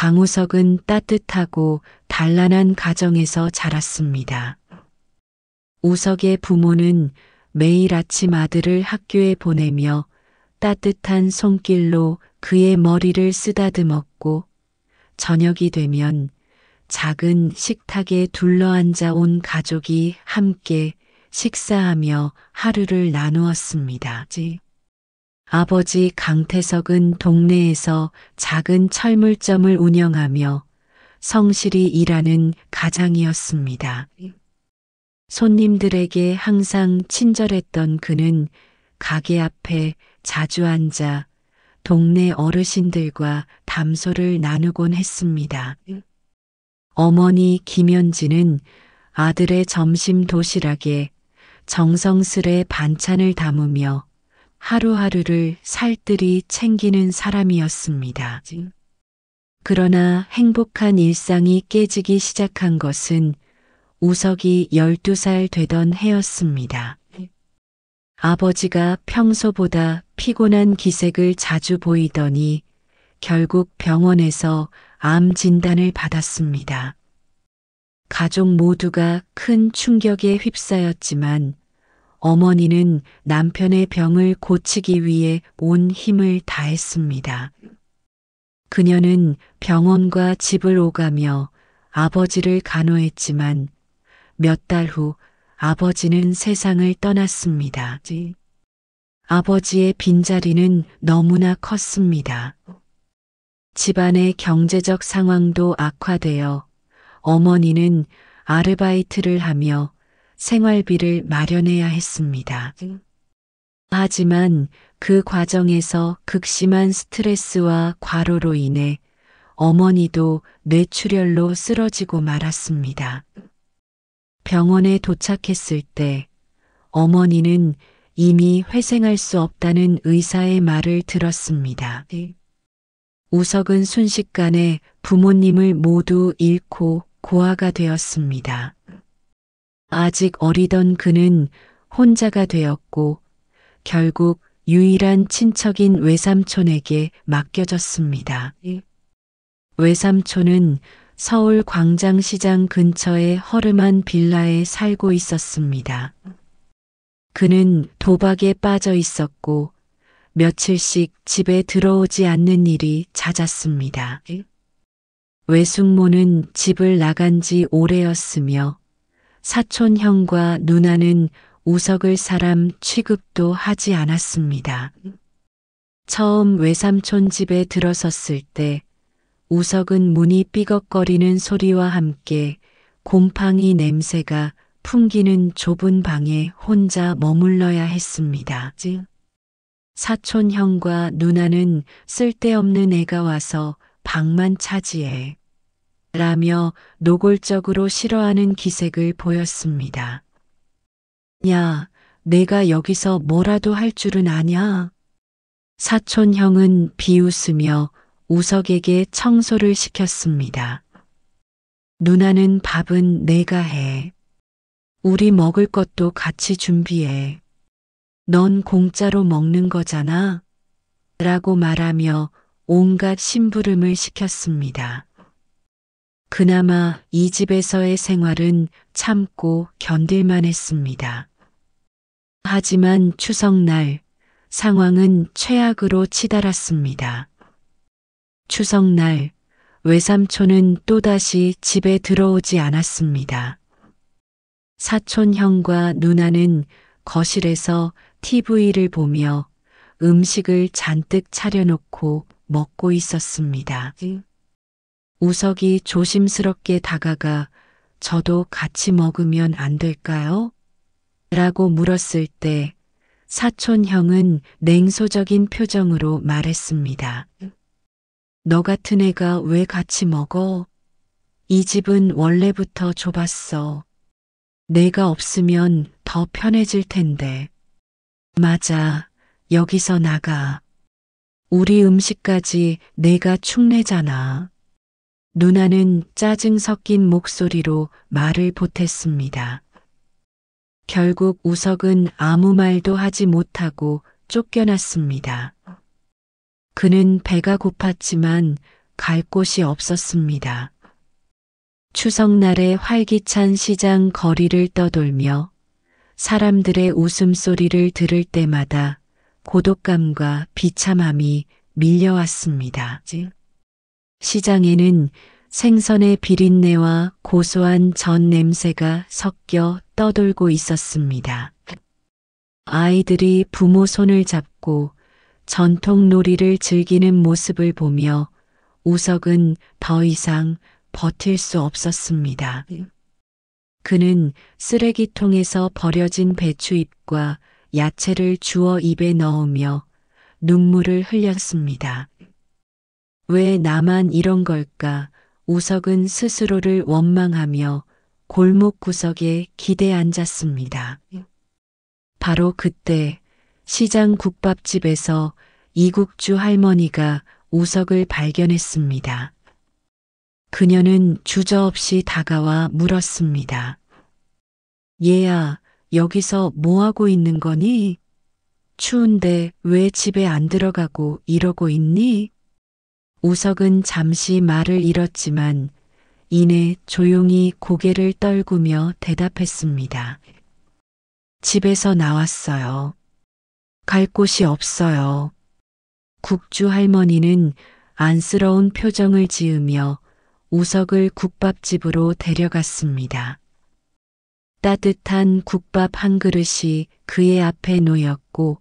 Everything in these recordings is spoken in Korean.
강우석은 따뜻하고 단란한 가정에서 자랐습니다. 우석의 부모는 매일 아침 아들을 학교에 보내며 따뜻한 손길로 그의 머리를 쓰다듬었고 저녁이 되면 작은 식탁에 둘러앉아 온 가족이 함께 식사하며 하루를 나누었습니다. 아버지 강태석은 동네에서 작은 철물점을 운영하며 성실히 일하는 가장이었습니다. 손님들에게 항상 친절했던 그는 가게 앞에 자주 앉아 동네 어르신들과 담소를 나누곤 했습니다. 어머니 김연지는 아들의 점심 도시락에 정성스레 반찬을 담으며 하루하루를 살뜰히 챙기는 사람이었습니다. 그러나 행복한 일상이 깨지기 시작한 것은 우석이 12살 되던 해였습니다. 아버지가 평소보다 피곤한 기색을 자주 보이더니 결국 병원에서 암 진단을 받았습니다. 가족 모두가 큰 충격에 휩싸였지만 어머니는 남편의 병을 고치기 위해 온 힘을 다했습니다. 그녀는 병원과 집을 오가며 아버지를 간호했지만 몇 달 후 아버지는 세상을 떠났습니다. 아버지의 빈자리는 너무나 컸습니다. 집안의 경제적 상황도 악화되어 어머니는 아르바이트를 하며 생활비를 마련해야 했습니다. 하지만 그 과정에서 극심한 스트레스와 과로로 인해 어머니도 뇌출혈로 쓰러지고 말았습니다. 병원에 도착했을 때 어머니는 이미 회생할 수 없다는 의사의 말을 들었습니다. 우석은 순식간에 부모님을 모두 잃고 고아가 되었습니다. 아직 어리던 그는 혼자가 되었고 결국 유일한 친척인 외삼촌에게 맡겨졌습니다. 외삼촌은 서울 광장시장 근처의 허름한 빌라에 살고 있었습니다. 그는 도박에 빠져 있었고 며칠씩 집에 들어오지 않는 일이 잦았습니다. 외숙모는 집을 나간 지 오래였으며 사촌 형과 누나는 우석을 사람 취급도 하지 않았습니다. 처음 외삼촌 집에 들어섰을 때 우석은 문이 삐걱거리는 소리와 함께 곰팡이 냄새가 풍기는 좁은 방에 혼자 머물러야 했습니다. 사촌 형과 누나는 쓸데없는 애가 와서 방만 차지해 라며 노골적으로 싫어하는 기색을 보였습니다. 야, 내가 여기서 뭐라도 할 줄은 아냐? 사촌 형은 비웃으며 우석에게 청소를 시켰습니다. 누나는 밥은 내가 해. 우리 먹을 것도 같이 준비해. 넌 공짜로 먹는 거잖아. 라고 말하며 온갖 심부름을 시켰습니다. 그나마 이 집에서의 생활은 참고 견딜만 했습니다. 하지만 추석날 상황은 최악으로 치달았습니다. 추석날 외삼촌은 또다시 집에 들어오지 않았습니다. 사촌 형과 누나는 거실에서 TV를 보며 음식을 잔뜩 차려놓고 먹고 있었습니다. 우석이 조심스럽게 다가가 저도 같이 먹으면 안 될까요? 라고 물었을 때 사촌 형은 냉소적인 표정으로 말했습니다. 너 같은 애가 왜 같이 먹어? 이 집은 원래부터 좁았어. 내가 없으면 더 편해질 텐데. 맞아, 여기서 나가. 우리 음식까지 내가 축내잖아. 누나는 짜증 섞인 목소리로 말을 보탰습니다. 결국 우석은 아무 말도 하지 못하고 쫓겨났습니다. 그는 배가 고팠지만 갈 곳이 없었습니다. 추석날에 활기찬 시장 거리를 떠돌며 사람들의 웃음소리를 들을 때마다 고독감과 비참함이 밀려왔습니다. 시장에는 생선의 비린내와 고소한 전 냄새가 섞여 떠돌고 있었습니다. 아이들이 부모 손을 잡고 전통 놀이를 즐기는 모습을 보며 우석은 더 이상 버틸 수 없었습니다. 그는 쓰레기통에서 버려진 배추잎과 야채를 주워 입에 넣으며 눈물을 흘렸습니다. 왜 나만 이런 걸까? 우석은 스스로를 원망하며 골목 구석에 기대 앉았습니다. 바로 그때 시장 국밥집에서 이국주 할머니가 우석을 발견했습니다. 그녀는 주저없이 다가와 물었습니다. 얘야, 여기서 뭐하고 있는 거니? 추운데 왜 집에 안 들어가고 이러고 있니? 우석은 잠시 말을 잃었지만 이내 조용히 고개를 떨구며 대답했습니다. 집에서 나왔어요. 갈 곳이 없어요. 국주 할머니는 안쓰러운 표정을 지으며 우석을 국밥집으로 데려갔습니다. 따뜻한 국밥 한 그릇이 그의 앞에 놓였고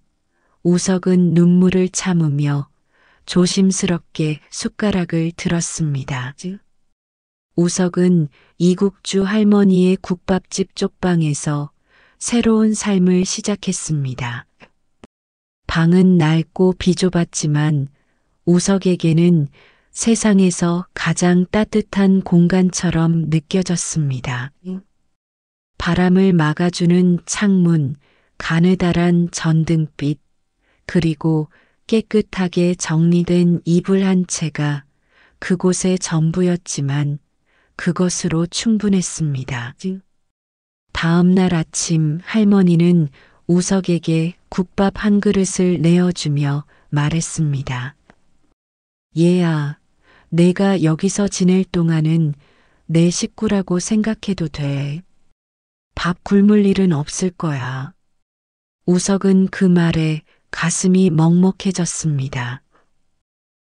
우석은 눈물을 참으며 조심스럽게 숟가락을 들었습니다. 우석은 이국주 할머니의 국밥집 쪽방에서 새로운 삶을 시작했습니다. 방은 낡고 비좁았지만 우석에게는 세상에서 가장 따뜻한 공간처럼 느껴졌습니다. 바람을 막아주는 창문, 가느다란 전등빛, 그리고 깨끗하게 정리된 이불 한 채가 그곳의 전부였지만 그것으로 충분했습니다. 다음 날 아침 할머니는 우석에게 국밥 한 그릇을 내어주며 말했습니다. 얘야, 내가 여기서 지낼 동안은 내 식구라고 생각해도 돼. 밥 굶을 일은 없을 거야. 우석은 그 말에 가슴이 먹먹해졌습니다.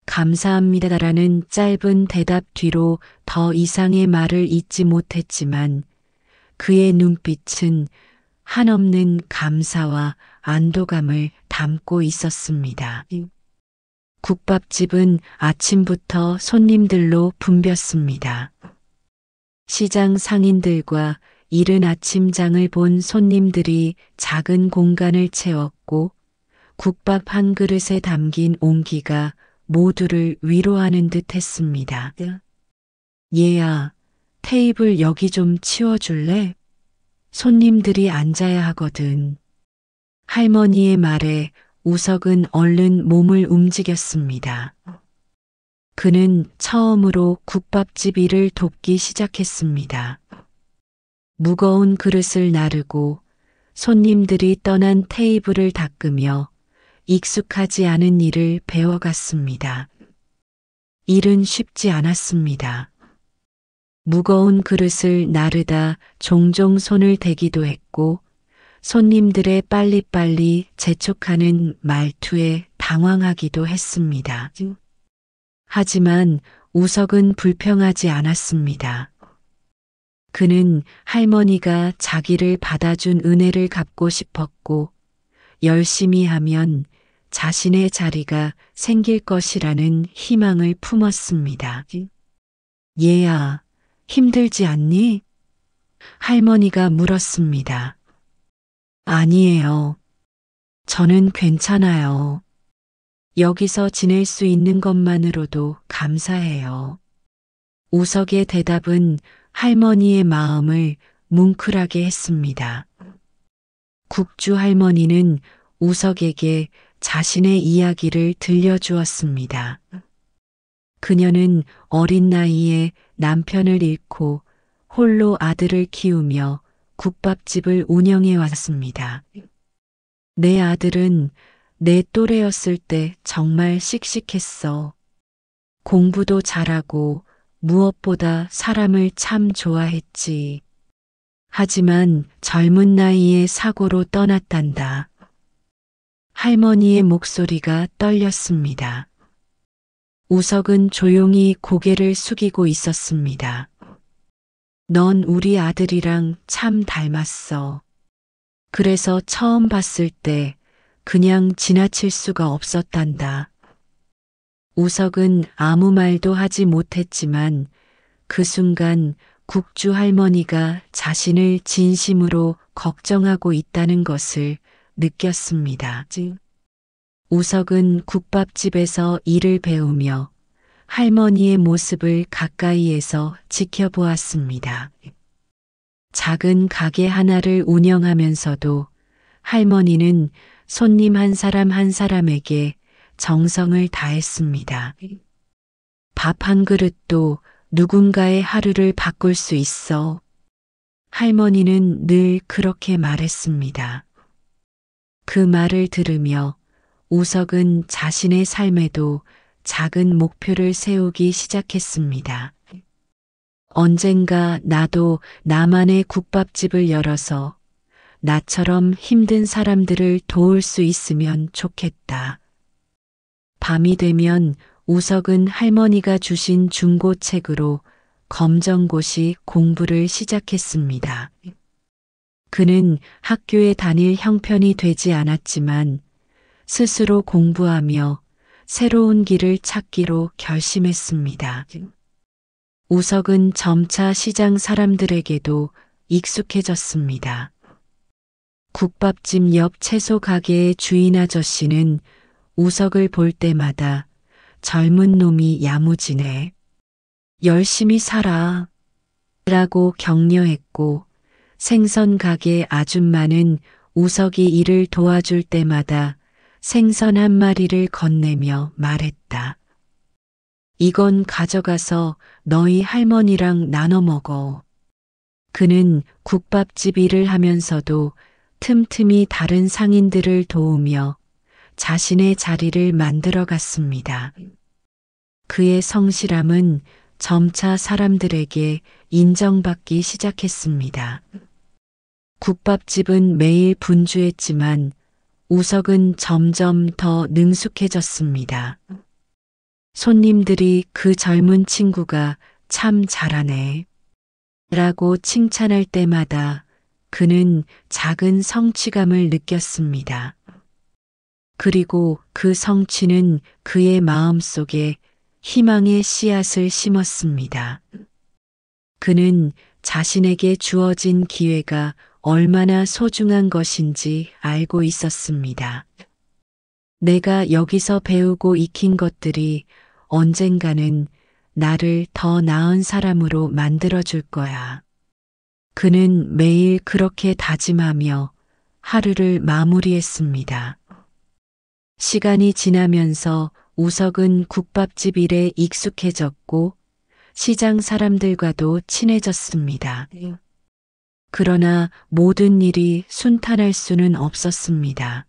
감사합니다라는 짧은 대답 뒤로 더 이상의 말을 잇지 못했지만 그의 눈빛은 한없는 감사와 안도감을 담고 있었습니다. 국밥집은 아침부터 손님들로 붐볐습니다. 시장 상인들과 이른 아침장을 본 손님들이 작은 공간을 채웠고 국밥 한 그릇에 담긴 온기가 모두를 위로하는 듯 했습니다. 얘야, 테이블 여기 좀 치워줄래? 손님들이 앉아야 하거든. 할머니의 말에 우석은 얼른 몸을 움직였습니다. 그는 처음으로 국밥집 일을 돕기 시작했습니다. 무거운 그릇을 나르고 손님들이 떠난 테이블을 닦으며 익숙하지 않은 일을 배워갔습니다. 일은 쉽지 않았습니다. 무거운 그릇을 나르다 종종 손을 대기도 했고 손님들의 빨리빨리 재촉하는 말투에 당황하기도 했습니다. 하지만 우석은 불평하지 않았습니다. 그는 할머니가 자기를 받아준 은혜를 갚고 싶었고 열심히 하면 자신의 자리가 생길 것이라는 희망을 품었습니다. 얘야, 힘들지 않니? 할머니가 물었습니다. 아니에요. 저는 괜찮아요. 여기서 지낼 수 있는 것만으로도 감사해요. 우석의 대답은 할머니의 마음을 뭉클하게 했습니다. 국주 할머니는 우석에게 자신의 이야기를 들려주었습니다. 그녀는 어린 나이에 남편을 잃고 홀로 아들을 키우며 국밥집을 운영해 왔습니다. 내 아들은 내 또래였을 때 정말 씩씩했어. 공부도 잘하고 무엇보다 사람을 참 좋아했지. 하지만 젊은 나이에 사고로 떠났단다. 할머니의 목소리가 떨렸습니다. 우석은 조용히 고개를 숙이고 있었습니다. 넌 우리 아들이랑 참 닮았어. 그래서 처음 봤을 때 그냥 지나칠 수가 없었단다. 우석은 아무 말도 하지 못했지만 그 순간 국주 할머니가 자신을 진심으로 걱정하고 있다는 것을 느꼈습니다. 우석은 국밥집에서 일을 배우며 할머니의 모습을 가까이에서 지켜보았습니다. 작은 가게 하나를 운영하면서도 할머니는 손님 한 사람 한 사람에게 정성을 다했습니다. 밥 한 그릇도 누군가의 하루를 바꿀 수 있어. 할머니는 늘 그렇게 말했습니다. 그 말을 들으며 우석은 자신의 삶에도 작은 목표를 세우기 시작했습니다. 언젠가 나도 나만의 국밥집을 열어서 나처럼 힘든 사람들을 도울 수 있으면 좋겠다. 밤이 되면 우석은 할머니가 주신 중고책으로 검정고시 공부를 시작했습니다. 그는 학교에 다닐 형편이 되지 않았지만 스스로 공부하며 새로운 길을 찾기로 결심했습니다. 우석은 점차 시장 사람들에게도 익숙해졌습니다. 국밥집 옆 채소 가게의 주인 아저씨는 우석을 볼 때마다 젊은 놈이 야무지네. 열심히 살아. 라고 격려했고 생선 가게 아줌마는 우석이 일을 도와줄 때마다 생선 한 마리를 건네며 말했다. 이건 가져가서 너희 할머니랑 나눠 먹어. 그는 국밥집 일을 하면서도 틈틈이 다른 상인들을 도우며 자신의 자리를 만들어 갔습니다. 그의 성실함은 점차 사람들에게 인정받기 시작했습니다. 국밥집은 매일 분주했지만 우석은 점점 더 능숙해졌습니다. 손님들이 그 젊은 친구가 참 잘하네. 라고 칭찬할 때마다 그는 작은 성취감을 느꼈습니다. 그리고 그 성취는 그의 마음속에 희망의 씨앗을 심었습니다. 그는 자신에게 주어진 기회가 얼마나 소중한 것인지 알고 있었습니다. 내가 여기서 배우고 익힌 것들이 언젠가는 나를 더 나은 사람으로 만들어줄 거야. 그는 매일 그렇게 다짐하며 하루를 마무리했습니다. 시간이 지나면서 우석은 국밥집 일에 익숙해졌고 시장 사람들과도 친해졌습니다. 그러나 모든 일이 순탄할 수는 없었습니다.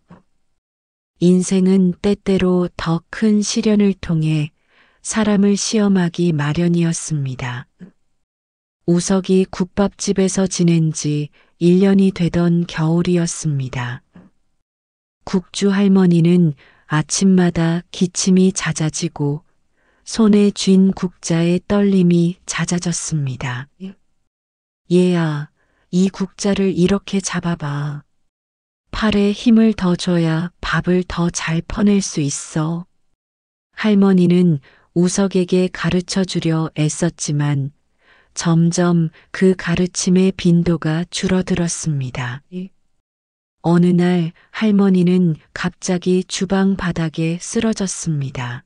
인생은 때때로 더 큰 시련을 통해 사람을 시험하기 마련이었습니다. 우석이 국밥집에서 지낸 지 1년이 되던 겨울이었습니다. 국주 할머니는 아침마다 기침이 잦아지고 손에 쥔 국자의 떨림이 잦아졌습니다. 얘야, 이 국자를 이렇게 잡아봐. 팔에 힘을 더 줘야 밥을 더 잘 퍼낼 수 있어. 할머니는 우석에게 가르쳐 주려 애썼지만 점점 그 가르침의 빈도가 줄어들었습니다. 어느 날 할머니는 갑자기 주방 바닥에 쓰러졌습니다.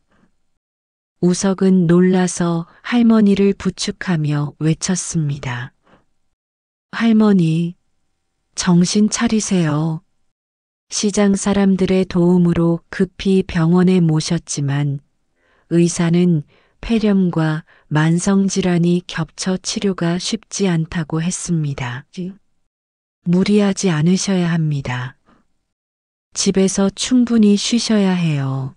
우석은 놀라서 할머니를 부축하며 외쳤습니다. 할머니, 정신 차리세요. 시장 사람들의 도움으로 급히 병원에 모셨지만 의사는 폐렴과 만성질환이 겹쳐 치료가 쉽지 않다고 했습니다. 무리하지 않으셔야 합니다. 집에서 충분히 쉬셔야 해요.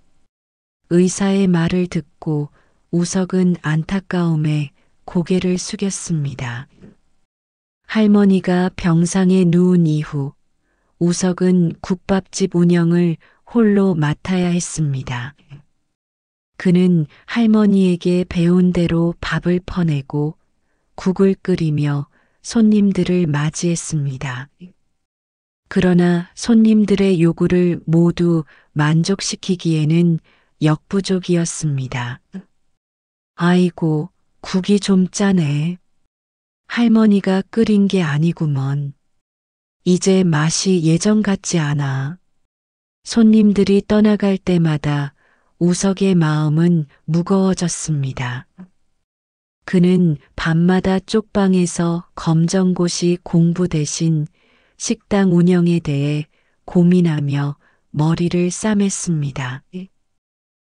의사의 말을 듣고 우석은 안타까움에 고개를 숙였습니다. 할머니가 병상에 누운 이후 우석은 국밥집 운영을 홀로 맡아야 했습니다. 그는 할머니에게 배운 대로 밥을 퍼내고 국을 끓이며 손님들을 맞이했습니다. 그러나 손님들의 요구를 모두 만족시키기에는 역부족이었습니다. 아이고, 국이 좀 짜네. 할머니가 끓인 게 아니구먼. 이제 맛이 예전 같지 않아. 손님들이 떠나갈 때마다 우석의 마음은 무거워졌습니다. 그는 밤마다 쪽방에서 검정고시 공부 대신 식당 운영에 대해 고민하며 머리를 싸맸습니다.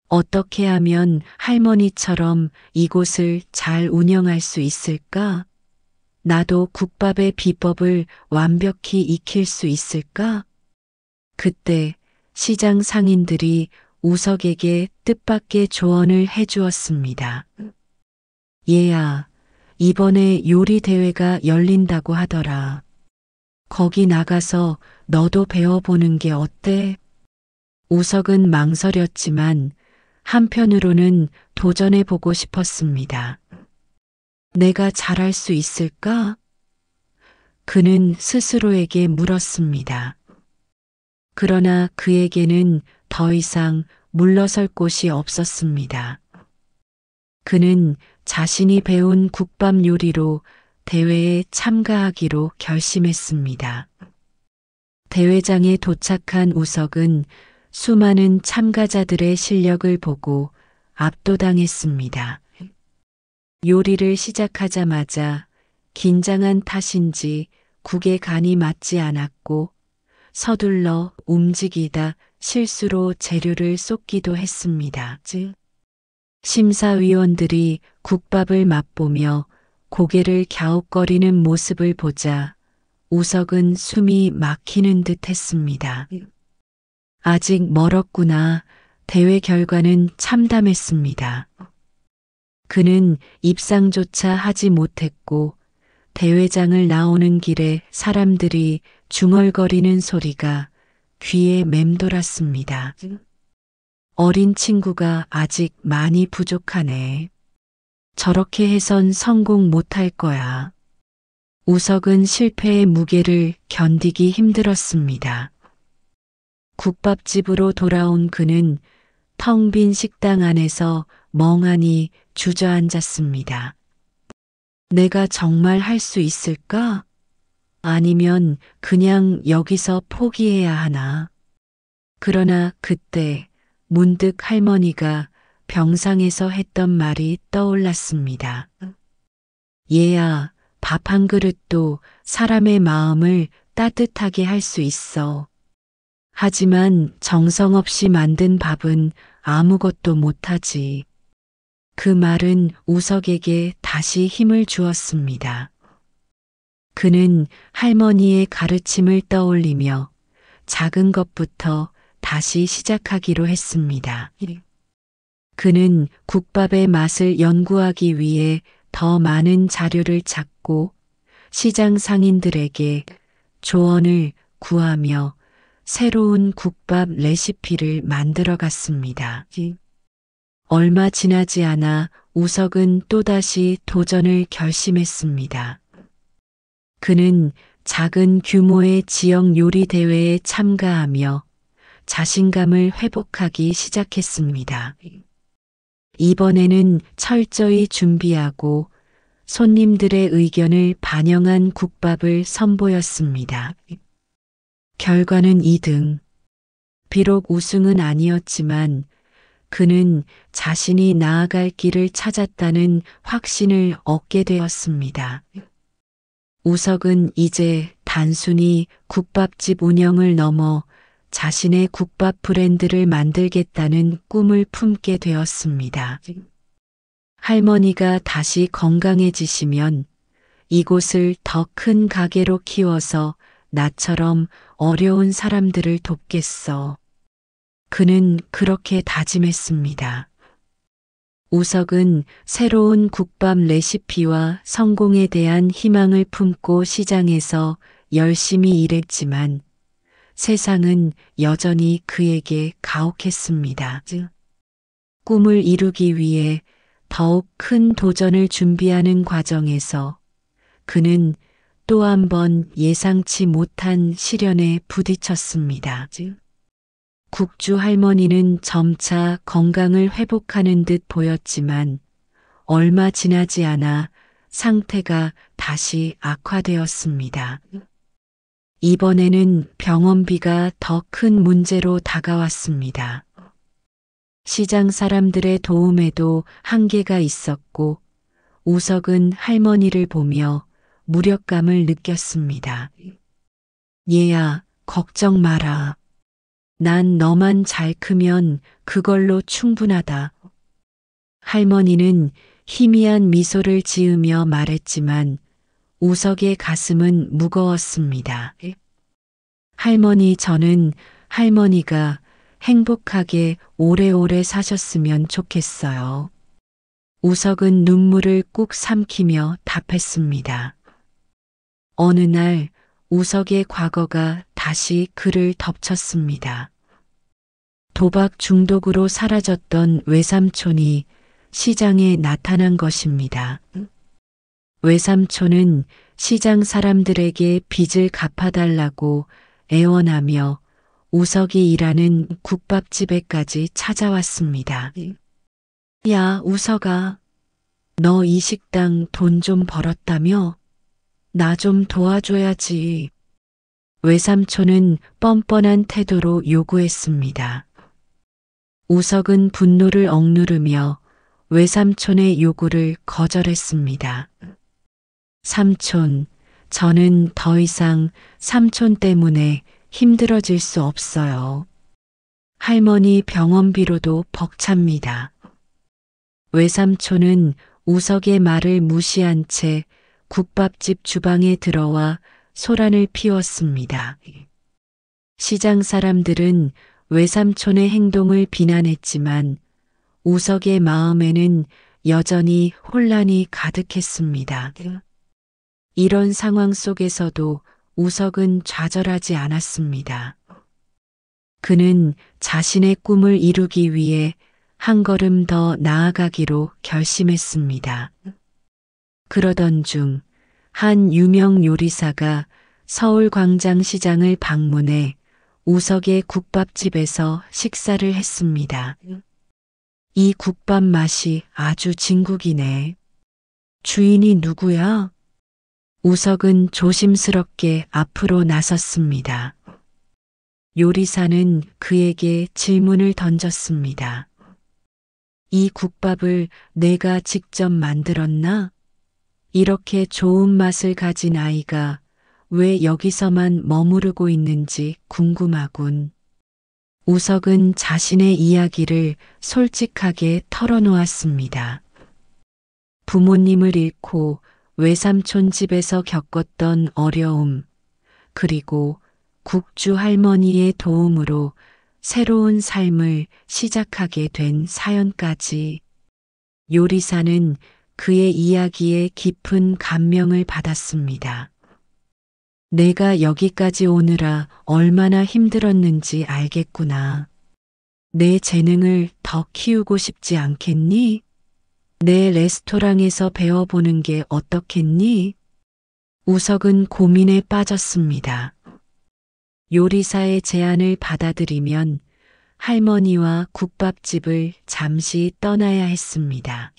어떻게 하면 할머니처럼 이곳을 잘 운영할 수 있을까? 나도 국밥의 비법을 완벽히 익힐 수 있을까? 그때 시장 상인들이 우석에게 뜻밖의 조언을 해주었습니다. 얘야, 이번에 요리 대회가 열린다고 하더라. 거기 나가서 너도 배워보는 게 어때? 우석은 망설였지만 한편으로는 도전해보고 싶었습니다. 내가 잘할 수 있을까? 그는 스스로에게 물었습니다. 그러나 그에게는 더 이상 물러설 곳이 없었습니다. 그는 자신이 배운 국밥 요리로 대회에 참가하기로 결심했습니다. 대회장에 도착한 우석은 수많은 참가자들의 실력을 보고 압도당했습니다. 요리를 시작하자마자 긴장한 탓인지 국의 간이 맞지 않았고 서둘러 움직이다 실수로 재료를 쏟기도 했습니다. 심사위원들이 국밥을 맛보며 고개를 갸웃거리는 모습을 보자 우석은 숨이 막히는 듯 했습니다. 아직 멀었구나. 대회 결과는 참담했습니다. 그는 입상조차 하지 못했고 대회장을 나오는 길에 사람들이 중얼거리는 소리가 귀에 맴돌았습니다. 어린 친구가 아직 많이 부족하네. 저렇게 해선 성공 못할 거야. 우석은 실패의 무게를 견디기 힘들었습니다. 국밥집으로 돌아온 그는 텅 빈 식당 안에서 멍하니 주저앉았습니다. 내가 정말 할 수 있을까? 아니면 그냥 여기서 포기해야 하나? 그러나 그때 문득 할머니가 병상에서 했던 말이 떠올랐습니다. 얘야, 밥 한 그릇도 사람의 마음을 따뜻하게 할 수 있어. 하지만 정성 없이 만든 밥은 아무것도 못하지. 그 말은 우석에게 다시 힘을 주었습니다. 그는 할머니의 가르침을 떠올리며 작은 것부터 다시 시작하기로 했습니다. 그는 국밥의 맛을 연구하기 위해 더 많은 자료를 찾고 시장 상인들에게 조언을 구하며 새로운 국밥 레시피를 만들어 갔습니다. 얼마 지나지 않아 우석은 또다시 도전을 결심했습니다. 그는 작은 규모의 지역 요리 대회에 참가하며 자신감을 회복하기 시작했습니다. 이번에는 철저히 준비하고 손님들의 의견을 반영한 국밥을 선보였습니다. 결과는 2등. 비록 우승은 아니었지만 그는 자신이 나아갈 길을 찾았다는 확신을 얻게 되었습니다. 우석은 이제 단순히 국밥집 운영을 넘어 자신의 국밥 브랜드를 만들겠다는 꿈을 품게 되었습니다. 할머니가 다시 건강해지시면 이곳을 더 큰 가게로 키워서 나처럼 어려운 사람들을 돕겠어. 그는 그렇게 다짐했습니다. 우석은 새로운 국밥 레시피와 성공에 대한 희망을 품고 시장에서 열심히 일했지만 세상은 여전히 그에게 가혹했습니다. 꿈을 이루기 위해 더욱 큰 도전을 준비하는 과정에서 그는 또 한 번 예상치 못한 시련에 부딪혔습니다. 국주 할머니는 점차 건강을 회복하는 듯 보였지만 얼마 지나지 않아 상태가 다시 악화되었습니다. 이번에는 병원비가 더 큰 문제로 다가왔습니다. 시장 사람들의 도움에도 한계가 있었고 우석은 할머니를 보며 무력감을 느꼈습니다. 얘야, 걱정 마라. 난 너만 잘 크면 그걸로 충분하다. 할머니는 희미한 미소를 지으며 말했지만 우석의 가슴은 무거웠습니다. 할머니, 저는 할머니가 행복하게 오래오래 사셨으면 좋겠어요. 우석은 눈물을 꾹 삼키며 답했습니다. 어느 날 우석의 과거가 다시 그를 덮쳤습니다. 도박 중독으로 사라졌던 외삼촌이 시장에 나타난 것입니다. 외삼촌은 시장 사람들에게 빚을 갚아달라고 애원하며 우석이 일하는 국밥집에까지 찾아왔습니다. 야, 우석아, 너 이 식당 돈 좀 벌었다며? 나 좀 도와줘야지. 외삼촌은 뻔뻔한 태도로 요구했습니다. 우석은 분노를 억누르며 외삼촌의 요구를 거절했습니다. 삼촌, 저는 더 이상 삼촌 때문에 힘들어질 수 없어요. 할머니 병원비로도 벅찹니다. 외삼촌은 우석의 말을 무시한 채 국밥집 주방에 들어와 소란을 피웠습니다. 시장 사람들은 외삼촌의 행동을 비난했지만 우석의 마음에는 여전히 혼란이 가득했습니다. 이런 상황 속에서도 우석은 좌절하지 않았습니다. 그는 자신의 꿈을 이루기 위해 한 걸음 더 나아가기로 결심했습니다. 그러던 중 한 유명 요리사가 서울 광장시장을 방문해 우석의 국밥집에서 식사를 했습니다. 이 국밥 맛이 아주 진국이네. 주인이 누구야? 우석은 조심스럽게 앞으로 나섰습니다. 요리사는 그에게 질문을 던졌습니다. 이 국밥을 내가 직접 만들었나? 이렇게 좋은 맛을 가진 아이가 왜 여기서만 머무르고 있는지 궁금하군. 우석은 자신의 이야기를 솔직하게 털어놓았습니다. 부모님을 잃고 외삼촌 집에서 겪었던 어려움, 그리고 국주 할머니의 도움으로 새로운 삶을 시작하게 된 사연까지. 요리사는 그의 이야기에 깊은 감명을 받았습니다. 내가 여기까지 오느라 얼마나 힘들었는지 알겠구나. 내 재능을 더 키우고 싶지 않겠니? 내 레스토랑에서 배워보는 게 어떻겠니? 우석은 고민에 빠졌습니다. 요리사의 제안을 받아들이면 할머니와 국밥집을 잠시 떠나야 했습니다.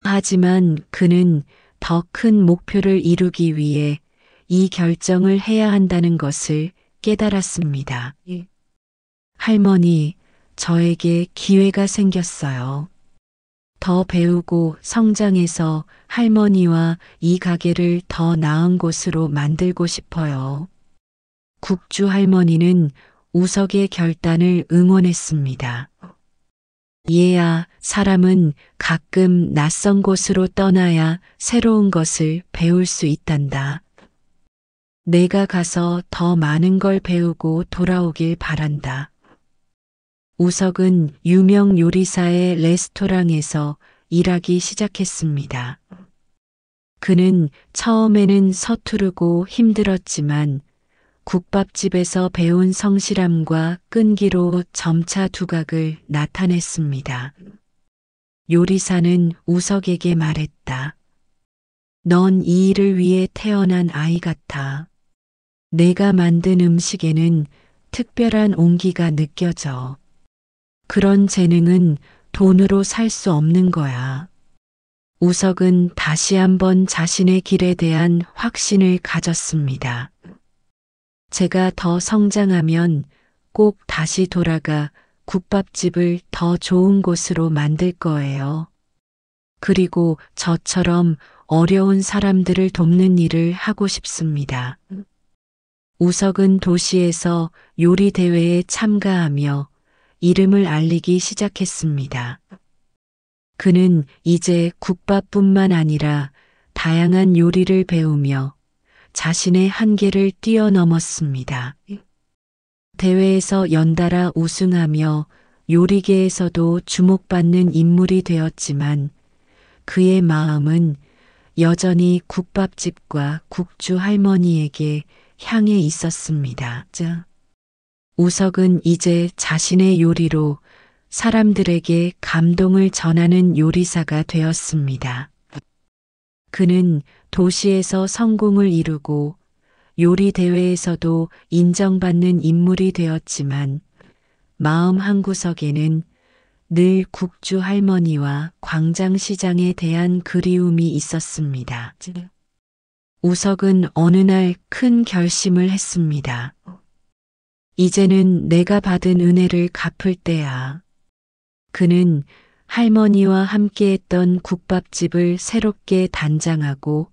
하지만 그는 더 큰 목표를 이루기 위해 이 결정을 해야 한다는 것을 깨달았습니다. 할머니, 저에게 기회가 생겼어요. 더 배우고 성장해서 할머니와 이 가게를 더 나은 곳으로 만들고 싶어요. 국주 할머니는 우석의 결단을 응원했습니다. 얘야, 사람은 가끔 낯선 곳으로 떠나야 새로운 것을 배울 수 있단다. 내가 가서 더 많은 걸 배우고 돌아오길 바란다. 우석은 유명 요리사의 레스토랑에서 일하기 시작했습니다. 그는 처음에는 서투르고 힘들었지만 국밥집에서 배운 성실함과 끈기로 점차 두각을 나타냈습니다. 요리사는 우석에게 말했다. 넌 이 일을 위해 태어난 아이 같아. 내가 만든 음식에는 특별한 온기가 느껴져. 그런 재능은 돈으로 살 수 없는 거야. 우석은 다시 한번 자신의 길에 대한 확신을 가졌습니다. 제가 더 성장하면 꼭 다시 돌아가 국밥집을 더 좋은 곳으로 만들 거예요. 그리고 저처럼 어려운 사람들을 돕는 일을 하고 싶습니다. 우석은 도시에서 요리 대회에 참가하며 이름을 알리기 시작했습니다. 그는 이제 국밥뿐만 아니라 다양한 요리를 배우며 자신의 한계를 뛰어넘었습니다. 대회에서 연달아 우승하며 요리계에서도 주목받는 인물이 되었지만 그의 마음은 여전히 국밥집과 국주 할머니에게 향해 있었습니다. 우석은 이제 자신의 요리로 사람들에게 감동을 전하는 요리사가 되었습니다. 그는 도시에서 성공을 이루고 요리 대회에서도 인정받는 인물이 되었지만 마음 한구석에는 늘 국주 할머니와 광장시장에 대한 그리움이 있었습니다. 우석은 어느 날 큰 결심을 했습니다. 이제는 내가 받은 은혜를 갚을 때야. 그는 할머니와 함께했던 국밥집을 새롭게 단장하고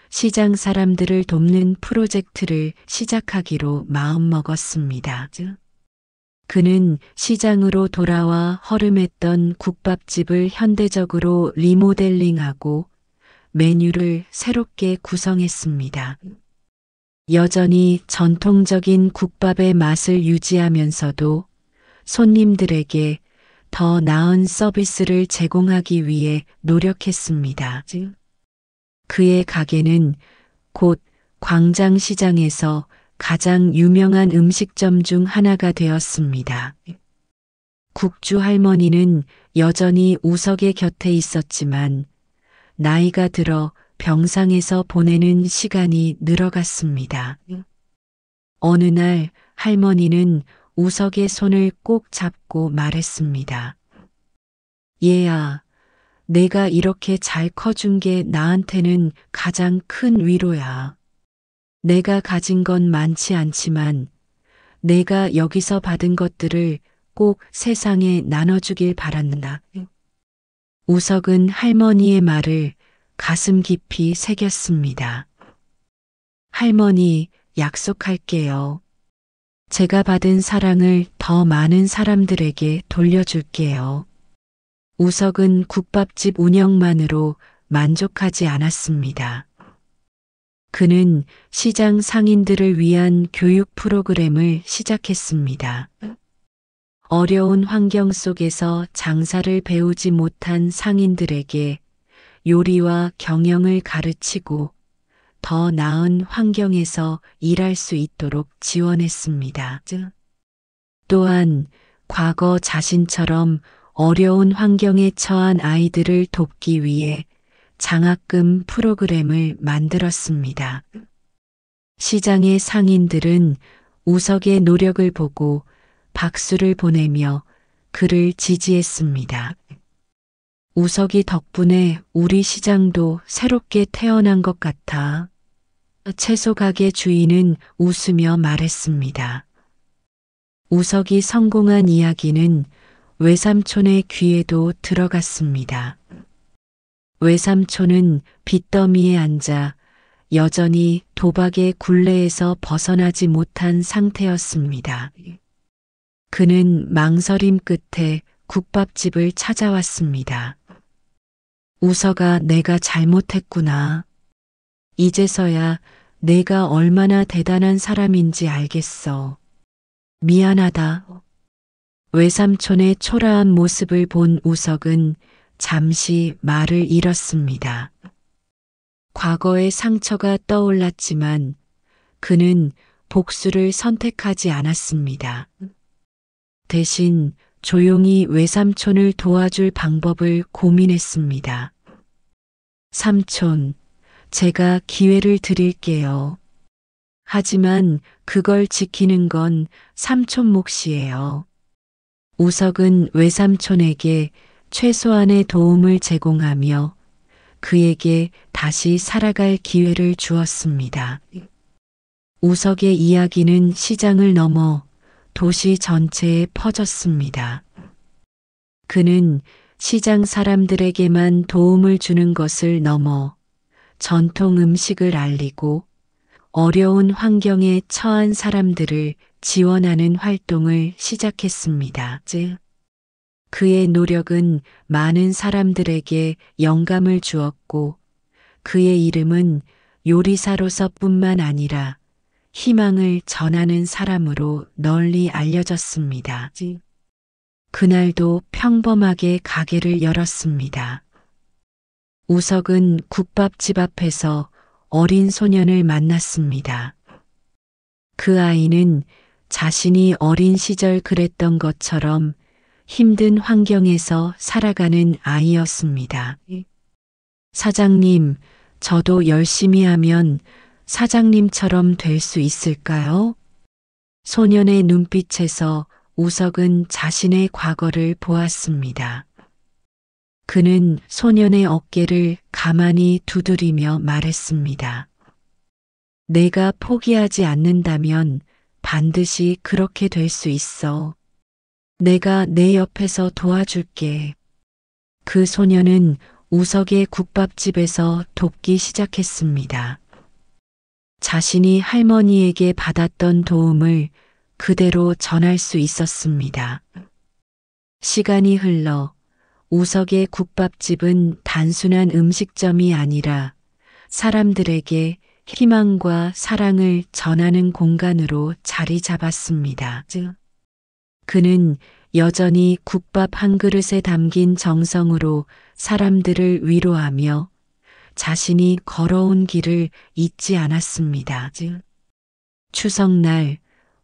시장 사람들을 돕는 프로젝트를 시작하기로 마음먹었습니다. 그는 시장으로 돌아와 허름했던 국밥집을 현대적으로 리모델링하고 메뉴를 새롭게 구성했습니다. 여전히 전통적인 국밥의 맛을 유지하면서도 손님들에게 더 나은 서비스를 제공하기 위해 노력했습니다. 그의 가게는 곧 광장시장에서 가장 유명한 음식점 중 하나가 되었습니다. 국주 할머니는 여전히 우석의 곁에 있었지만 나이가 들어 병상에서 보내는 시간이 늘어갔습니다. 어느 날 할머니는 우석의 손을 꼭 잡고 말했습니다. 얘야, 내가 이렇게 잘 커준 게 나한테는 가장 큰 위로야. 내가 가진 건 많지 않지만 내가 여기서 받은 것들을 꼭 세상에 나눠주길 바란다. 우석은 할머니의 말을 가슴 깊이 새겼습니다. 할머니, 약속할게요. 제가 받은 사랑을 더 많은 사람들에게 돌려줄게요. 우석은 국밥집 운영만으로 만족하지 않았습니다. 그는 시장 상인들을 위한 교육 프로그램을 시작했습니다. 어려운 환경 속에서 장사를 배우지 못한 상인들에게 요리와 경영을 가르치고 더 나은 환경에서 일할 수 있도록 지원했습니다. 또한 과거 자신처럼 어려운 환경에 처한 아이들을 돕기 위해 장학금 프로그램을 만들었습니다. 시장의 상인들은 우석의 노력을 보고 박수를 보내며 그를 지지했습니다. 우석이 덕분에 우리 시장도 새롭게 태어난 것 같아. 채소 가게 주인은 웃으며 말했습니다. 우석이 성공한 이야기는 외삼촌의 귀에도 들어갔습니다. 외삼촌은 빚더미에 앉아 여전히 도박의 굴레에서 벗어나지 못한 상태였습니다. 그는 망설임 끝에 국밥집을 찾아왔습니다. 우석아, 내가 잘못했구나. 이제서야 내가 얼마나 대단한 사람인지 알겠어. 미안하다. 외삼촌의 초라한 모습을 본 우석은 잠시 말을 잃었습니다. 과거의 상처가 떠올랐지만 그는 복수를 선택하지 않았습니다. 대신 조용히 외삼촌을 도와줄 방법을 고민했습니다. 삼촌, 제가 기회를 드릴게요. 하지만 그걸 지키는 건 삼촌 몫이에요. 우석은 외삼촌에게 최소한의 도움을 제공하며 그에게 다시 살아갈 기회를 주었습니다. 우석의 이야기는 시장을 넘어 도시 전체에 퍼졌습니다. 그는 시장 사람들에게만 도움을 주는 것을 넘어 전통 음식을 알리고 어려운 환경에 처한 사람들을 지원하는 활동을 시작했습니다. 그의 노력은 많은 사람들에게 영감을 주었고 그의 이름은 요리사로서뿐만 아니라 희망을 전하는 사람으로 널리 알려졌습니다. 그날도 평범하게 가게를 열었습니다. 우석은 국밥집 앞에서 어린 소년을 만났습니다. 그 아이는 자신이 어린 시절 그랬던 것처럼 힘든 환경에서 살아가는 아이였습니다. 사장님, 저도 열심히 하면 사장님처럼 될 수 있을까요? 소년의 눈빛에서 우석은 자신의 과거를 보았습니다. 그는 소년의 어깨를 가만히 두드리며 말했습니다. 내가 포기하지 않는다면 반드시 그렇게 될 수 있어. 내가 내 옆에서 도와줄게. 그 소년은 우석의 국밥집에서 돕기 시작했습니다. 자신이 할머니에게 받았던 도움을 그대로 전할 수 있었습니다. 시간이 흘러 우석의 국밥집은 단순한 음식점이 아니라 사람들에게 희망과 사랑을 전하는 공간으로 자리 잡았습니다. 그는 여전히 국밥 한 그릇에 담긴 정성으로 사람들을 위로하며 자신이 걸어온 길을 잊지 않았습니다. 추석날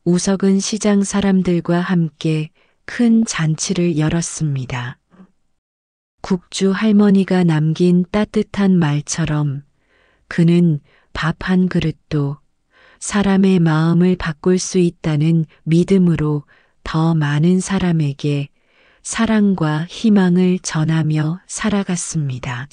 우석은 시장 사람들과 함께 큰 잔치를 열었습니다. 국주 할머니가 남긴 따뜻한 말처럼 그는 밥 한 그릇도 사람의 마음을 바꿀 수 있다는 믿음으로 더 많은 사람에게 사랑과 희망을 전하며 살아갔습니다.